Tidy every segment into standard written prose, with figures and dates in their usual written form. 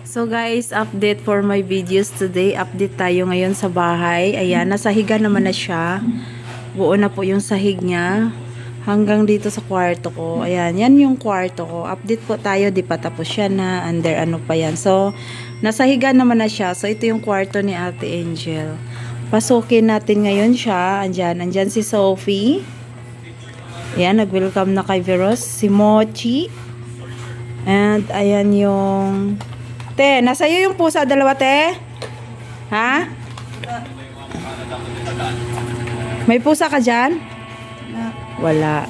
So guys, update for my videos today. Update tayo ngayon sa bahay. Ayan, nasa higa naman na siya. Buo na po yung sahig niya. Hanggang dito sa kwarto ko. Ayan, yan yung kwarto ko. Update po tayo, di pa tapos siya na. Under ano pa yan. So, nasa higa naman na siya. So, ito yung kwarto ni Ate Angel. Pasukin natin ngayon siya. Andyan si Sophie. Ayan, nag-welcome na kay Veros. Si Mochi. And, ayan yung... Te, nasa iyo yung pusa, dalawa, te? Ha? May pusa ka dyan? Wala.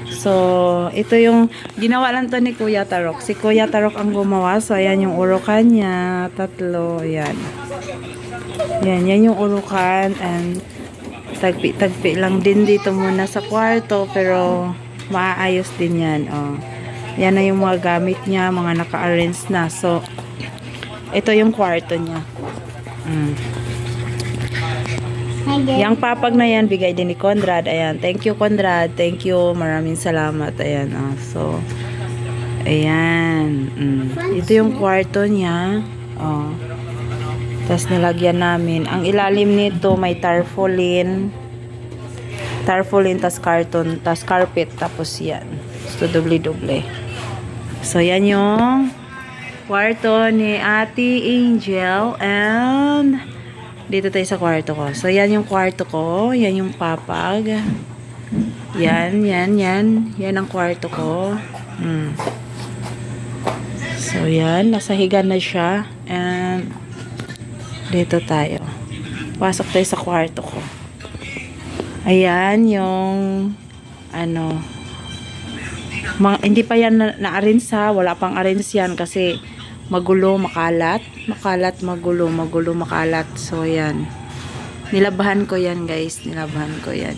So, ito yung ginawa lang to ni Kuya Tarok. Si Kuya Tarok ang gumawa. So, ayan yung urukan niya. Tatlo. Ayan. Yan yung urukan. And, tagpi lang din dito muna sa kwarto. Pero, maayos din yan. Oh. Yan na yung mga gamit niya. Mga naka-arrange na. So, ito yung kwarto niya. Yang papag na yan, bigay din ni Conrad. Ayan. Thank you, Conrad. Thank you. Maraming salamat. Ayan. Oh. So, ayan. Ito yung kwarto niya. Oh. Tapos nilagyan namin. Ang ilalim nito may tarpaulin. Tarpaulin, tas karton, tas carpet. Tapos yan. So, doble-doble. So, yan yung kwarto ni Ate Angel. And dito tayo sa kwarto ko. So, yan yung kwarto ko. Yan yung papag. Yan. Yan ang kwarto ko. So, yan. Nasa higa na siya. And dito tayo. Pasok tayo sa kwarto ko. Ayan yung ano, hindi pa yan na-arrange ha. Wala pang arrange yan kasi magulo, makalat. Magulo, makalat. So, yan. Nilabahan ko yan, guys. Nilabahan ko yan.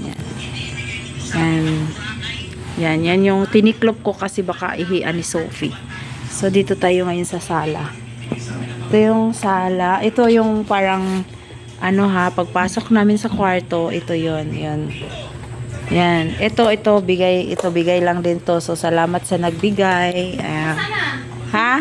Yan yung tiniklop ko kasi baka ihian ni Sophie. So, dito tayo ngayon sa sala. Ito yung sala. Ito yung parang ano ha, pagpasok namin sa kwarto, ito yon. Yan. Ito bigay lang din to. So, salamat sa nagbigay. Ha?